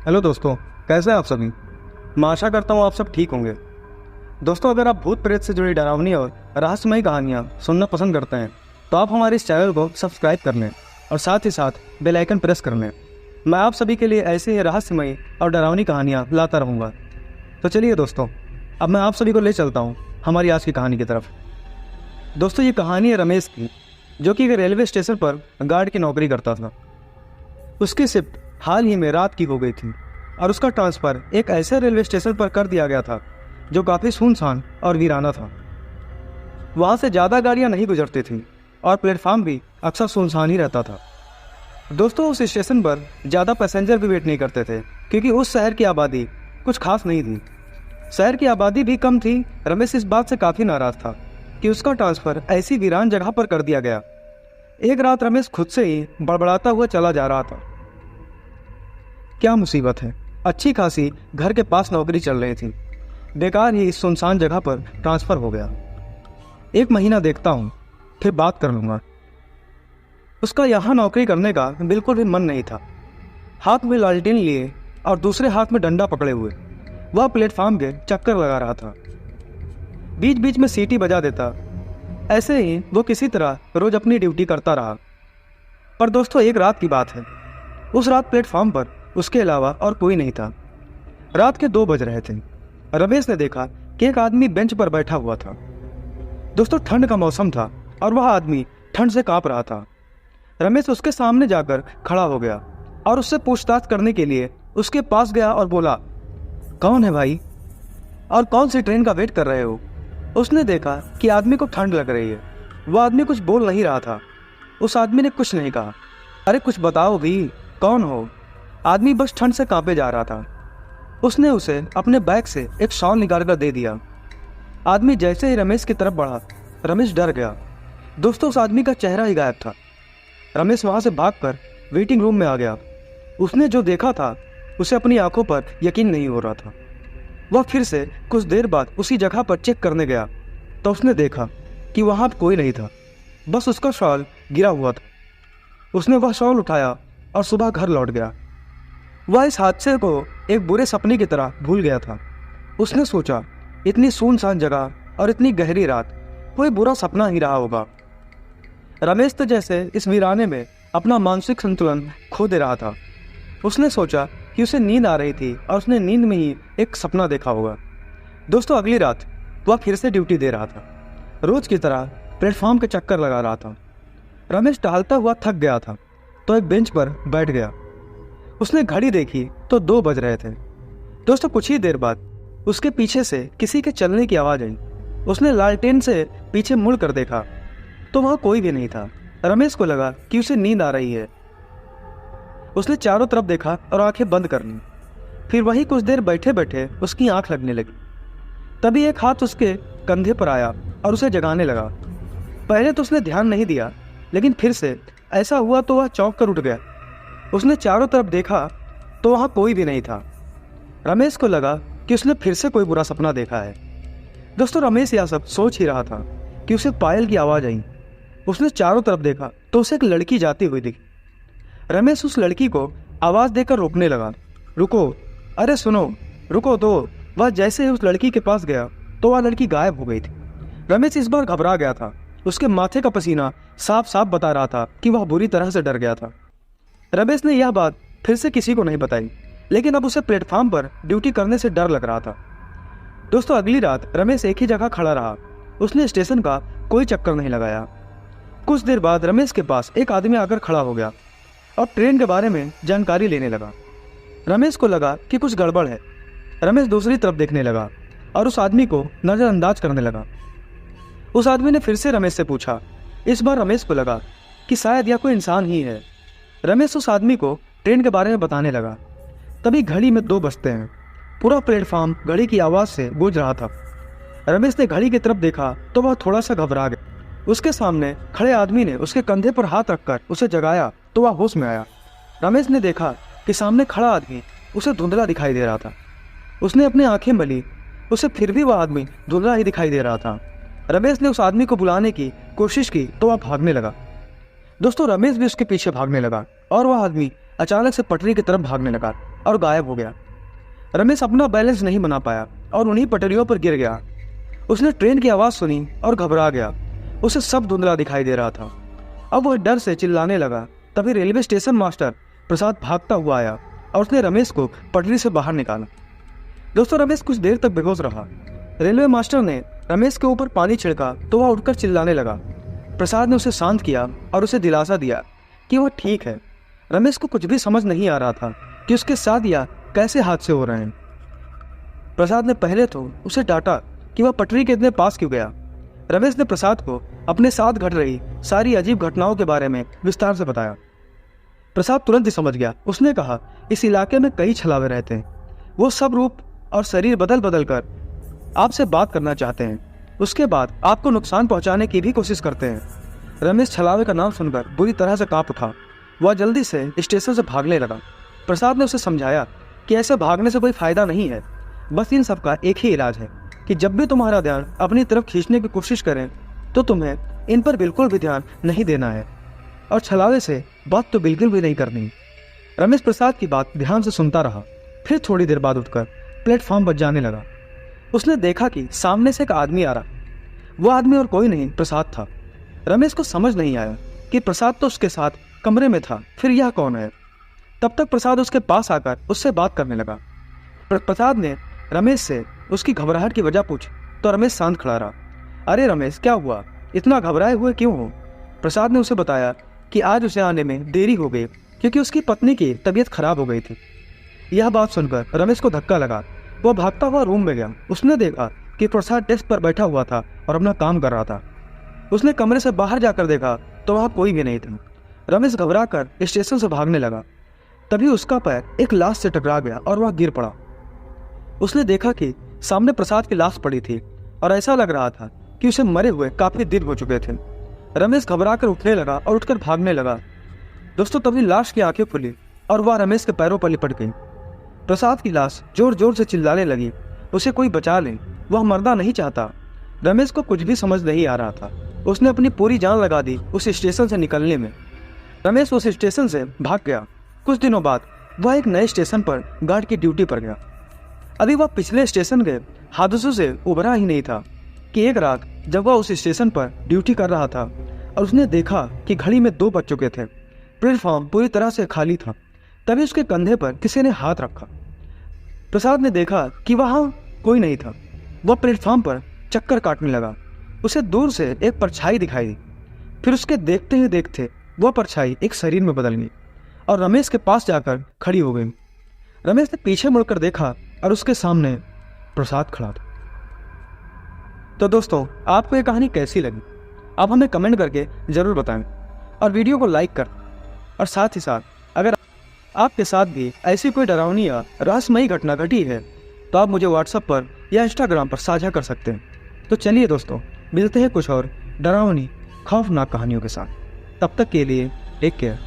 Hello दोस्तों, कैसे हैं आप सभी। मैं आशा करता हूँ आप सब ठीक होंगे। दोस्तों, अगर आप भूत प्रेत से जुड़ी डरावनी और रहस्यमयी कहानियाँ सुनना पसंद करते हैं तो आप हमारे इस चैनल को सब्सक्राइब कर लें और साथ ही साथ बेल आइकन प्रेस कर लें। मैं आप सभी के लिए ऐसे ही रहस्यमयी और डरावनी कहानियाँ लाता रहूँगा। तो चलिए दोस्तों, अब मैं आप सभी को ले चलता हूँ हमारी आज की कहानी की तरफ। दोस्तों, ये कहानी है रमेश की, जो कि एक रेलवे स्टेशन पर गार्ड की नौकरी करता था। उसकी शिफ्ट हाल ही में रात की हो गई थी और उसका ट्रांसफ़र एक ऐसे रेलवे स्टेशन पर कर दिया गया था जो काफ़ी सुनसान और वीराना था। वहाँ से ज़्यादा गाड़ियाँ नहीं गुजरती थीं और प्लेटफार्म भी अक्सर सुनसान ही रहता था। दोस्तों, उस स्टेशन पर ज़्यादा पैसेंजर भी वेट नहीं करते थे क्योंकि उस शहर की आबादी कुछ खास नहीं थी। शहर की आबादी भी कम थी। रमेश इस बात से काफ़ी नाराज़ था कि उसका ट्रांसफ़र ऐसी वीरान जगह पर कर दिया गया। एक रात रमेश खुद से ही बड़बड़ाता हुआ चला जा रहा था। क्या मुसीबत है, अच्छी खासी घर के पास नौकरी चल रही थी, बेकार ही इस सुनसान जगह पर ट्रांसफ़र हो गया। 1 महीना देखता हूँ, फिर बात कर लूँगा। उसका यहाँ नौकरी करने का बिल्कुल भी मन नहीं था। हाथ में लालटेन लिए और दूसरे हाथ में डंडा पकड़े हुए वह प्लेटफार्म के चक्कर लगा रहा था। बीच बीच में सीटी बजा देता। ऐसे ही वो किसी तरह रोज अपनी ड्यूटी करता रहा। पर दोस्तों, एक रात की बात है। उस रात प्लेटफार्म पर उसके अलावा और कोई नहीं था। रात के 2 बज रहे थे। रमेश ने देखा कि एक आदमी बेंच पर बैठा हुआ था। दोस्तों, ठंड का मौसम था और वह आदमी ठंड से कांप रहा था। रमेश उसके सामने जाकर खड़ा हो गया और उससे पूछताछ करने के लिए उसके पास गया और बोला, कौन है भाई और कौन सी ट्रेन का वेट कर रहे हो। उसने देखा कि आदमी को ठंड लग रही है। वह आदमी कुछ बोल नहीं रहा था। उस आदमी ने कुछ नहीं कहा। अरे कुछ बताओ भी, कौन हो। आदमी बस ठंड से कांपे जा रहा था। उसने उसे अपने बैग से एक शॉल निकाल कर दे दिया। आदमी जैसे ही रमेश की तरफ बढ़ा, रमेश डर गया। दोस्तों, उस आदमी का चेहरा ही गायब था। रमेश वहां से भागकर वेटिंग रूम में आ गया। उसने जो देखा था उसे अपनी आंखों पर यकीन नहीं हो रहा था। वह फिर से कुछ देर बाद उसी जगह पर चेक करने गया तो उसने देखा कि वहां कोई नहीं था, बस उसका शॉल गिरा हुआ था। उसने वह शॉल उठाया और सुबह घर लौट गया। वह इस हादसे को एक बुरे सपने की तरह भूल गया था। उसने सोचा, इतनी सुनसान जगह और इतनी गहरी रात, कोई बुरा सपना ही रहा होगा। रमेश तो जैसे इस वीराने में अपना मानसिक संतुलन खो दे रहा था। उसने सोचा कि उसे नींद आ रही थी और उसने नींद में ही एक सपना देखा होगा। दोस्तों, अगली रात वह फिर से ड्यूटी दे रहा था। रोज की तरह प्लेटफॉर्म के चक्कर लगा रहा था। रमेश टहलता हुआ थक गया था तो एक बेंच पर बैठ गया। उसने घड़ी देखी तो 2 बज रहे थे। दोस्तों, कुछ ही देर बाद उसके पीछे से किसी के चलने की आवाज़ आई। उसने लालटेन से पीछे मुड़ कर देखा तो वहाँ कोई भी नहीं था। रमेश को लगा कि उसे नींद आ रही है। उसने चारों तरफ देखा और आंखें बंद कर लीं। फिर वहीं कुछ देर बैठे बैठे उसकी आंख लगने लगी। तभी एक हाथ उसके कंधे पर आया और उसे जगाने लगा। पहले तो उसने ध्यान नहीं दिया, लेकिन फिर से ऐसा हुआ तो वह चौंक कर उठ गया। उसने चारों तरफ देखा तो वहाँ कोई भी नहीं था। रमेश को लगा कि उसने फिर से कोई बुरा सपना देखा है। दोस्तों, रमेश यह सब सोच ही रहा था कि उसे पायल की आवाज़ आई। उसने चारों तरफ देखा तो उसे एक लड़की जाती हुई दिखी। रमेश उस लड़की को आवाज़ देकर रोकने लगा, रुको, अरे सुनो, रुको। तो वह जैसे ही उस लड़की के पास गया तो वह लड़की गायब हो गई थी। रमेश इस बार घबरा गया था। उसके माथे का पसीना साफ साफ बता रहा था कि वह बुरी तरह से डर गया था। रमेश ने यह बात फिर से किसी को नहीं बताई, लेकिन अब उसे प्लेटफार्म पर ड्यूटी करने से डर लग रहा था। दोस्तों, अगली रात रमेश एक ही जगह खड़ा रहा। उसने स्टेशन का कोई चक्कर नहीं लगाया। कुछ देर बाद रमेश के पास एक आदमी आकर खड़ा हो गया और ट्रेन के बारे में जानकारी लेने लगा। रमेश को लगा कि कुछ गड़बड़ है। रमेश दूसरी तरफ देखने लगा और उस आदमी को नज़रअंदाज करने लगा। उस आदमी ने फिर से रमेश से पूछा। इस बार रमेश को लगा कि शायद यह कोई इंसान ही है। रमेश उस आदमी को ट्रेन के बारे में बताने लगा। तभी घड़ी में 2 बजते हैं। पूरा प्लेटफार्म घड़ी की आवाज़ से गूंज रहा था। रमेश ने घड़ी की तरफ देखा तो वह थोड़ा सा घबरा गया। उसके सामने खड़े आदमी ने उसके कंधे पर हाथ रखकर उसे जगाया तो वह होश में आया। रमेश ने देखा कि सामने खड़ा आदमी उसे धुंधला दिखाई दे रहा था। उसने अपनी आंखें मली, उसे फिर भी वह आदमी धुंधला ही दिखाई दे रहा था। रमेश ने उस आदमी को बुलाने की कोशिश की तो वह भागने लगा। दोस्तों, रमेश भी उसके पीछे भागने लगा और वह आदमी अचानक से पटरी की तरफ भागने लगा और गायब हो गया। रमेश अपना बैलेंस नहीं बना पाया और उन्हीं पटरियों पर गिर गया। उसने ट्रेन की आवाज़ सुनी और घबरा गया। उसे सब धुंधला दिखाई दे रहा था। अब वह डर से चिल्लाने लगा। तभी रेलवे स्टेशन मास्टर प्रसाद भागता हुआ आया और उसने रमेश को पटरी से बाहर निकाला। दोस्तों, रमेश कुछ देर तक बेहोश रहा। रेलवे मास्टर ने रमेश के ऊपर पानी छिड़का तो वह उठकर चिल्लाने लगा। प्रसाद ने उसे शांत किया और उसे दिलासा दिया कि वह ठीक है। रमेश को कुछ भी समझ नहीं आ रहा था कि उसके साथ यह कैसे हादसे हो रहे हैं। प्रसाद ने पहले तो उसे डांटा कि वह पटरी के इतने पास क्यों गया। रमेश ने प्रसाद को अपने साथ घट रही सारी अजीब घटनाओं के बारे में विस्तार से बताया। प्रसाद तुरंत ही समझ गया। उसने कहा, इस इलाके में कई छलावे रहते हैं। वो सब रूप और शरीर बदल बदल कर आपसे बात करना चाहते हैं। उसके बाद आपको नुकसान पहुंचाने की भी कोशिश करते हैं। रमेश छलावे का नाम सुनकर बुरी तरह से कांप उठा। वह जल्दी से स्टेशन से भागने लगा। प्रसाद ने उसे समझाया कि ऐसे भागने से कोई फायदा नहीं है। बस इन सब का एक ही इलाज है कि जब भी तुम्हारा ध्यान अपनी तरफ खींचने की कोशिश करें तो तुम्हें इन पर बिल्कुल भी ध्यान नहीं देना है और छलावे से बात तो बिल्कुल भी नहीं करनी। रमेश प्रसाद की बात ध्यान से सुनता रहा। फिर थोड़ी देर बाद उठकर प्लेटफॉर्म पर जाने लगा। उसने देखा कि सामने से एक आदमी आ रहा। वो आदमी और कोई नहीं, प्रसाद था। रमेश को समझ नहीं आया कि प्रसाद तो उसके साथ कमरे में था, फिर यह कौन है। तब तक प्रसाद उसके पास आकर उससे बात करने लगा। प्रसाद ने रमेश से उसकी घबराहट की वजह पूछी तो रमेश शांत खड़ा रहा। अरे रमेश, क्या हुआ? इतना घबराए हुए क्यों हो? प्रसाद ने उसे बताया कि आज उसे आने में देरी हो गई क्योंकि उसकी पत्नी की तबीयत खराब हो गई थी। यह बात सुनकर रमेश को धक्का लगा। वह भागता हुआ रूम में गया। उसने देखा कि प्रसाद डेस्क पर बैठा हुआ था और अपना काम कर रहा था। उसने कमरे से बाहर जाकर देखा तो वहाँ कोई भी नहीं था। रमेश घबरा कर स्टेशन से भागने लगा। तभी उसका पैर एक लाश से टकरा गया और वह गिर पड़ा। उसने देखा कि सामने प्रसाद की लाश पड़ी थी और ऐसा लग रहा था कि उसे मरे हुए काफी दिन हो चुके थे। रमेश घबरा कर उठने लगा और उठकर भागने लगा। दोस्तों, तभी लाश की आंखें खुली और वह रमेश के पैरों पर लिपट गई। प्रसाद की लाश जोर जोर से चिल्लाने लगी, उसे कोई बचा ले, वह मरना नहीं चाहता। रमेश को कुछ भी समझ नहीं आ रहा था। उसने अपनी पूरी जान लगा दी उस स्टेशन से निकलने में। रमेश उस स्टेशन से भाग गया। कुछ दिनों बाद वह एक नए स्टेशन पर गार्ड की ड्यूटी पर गया। अभी वह पिछले स्टेशन के हादसों से उभरा ही नहीं था कि एक रात जब वह उस स्टेशन पर ड्यूटी कर रहा था और उसने देखा कि घड़ी में 2 बज चुके थे। प्लेटफॉर्म पूरी तरह से खाली था। तभी उसके कंधे पर किसी ने हाथ रखा। प्रसाद ने देखा कि वहाँ कोई नहीं था। वह प्लेटफॉर्म पर चक्कर काटने लगा। उसे दूर से एक परछाई दिखाई दी। फिर उसके देखते ही देखते वह परछाई एक शरीर में बदल गई और रमेश के पास जाकर खड़ी हो गई। रमेश ने पीछे मुड़कर देखा और उसके सामने प्रसाद खड़ा था। तो दोस्तों, आपको ये कहानी कैसी लगी आप हमें कमेंट करके ज़रूर बताएं और वीडियो को लाइक कर। और साथ ही साथ अगर आपके साथ भी ऐसी कोई डरावनी या रहस्यमयी घटना घटी है तो आप मुझे व्हाट्सएप पर या इंस्टाग्राम पर साझा कर सकते हैं। तो चलिए दोस्तों, मिलते हैं कुछ और डरावनी खौफनाक कहानियों के साथ। तब तक के लिए टेक केयर।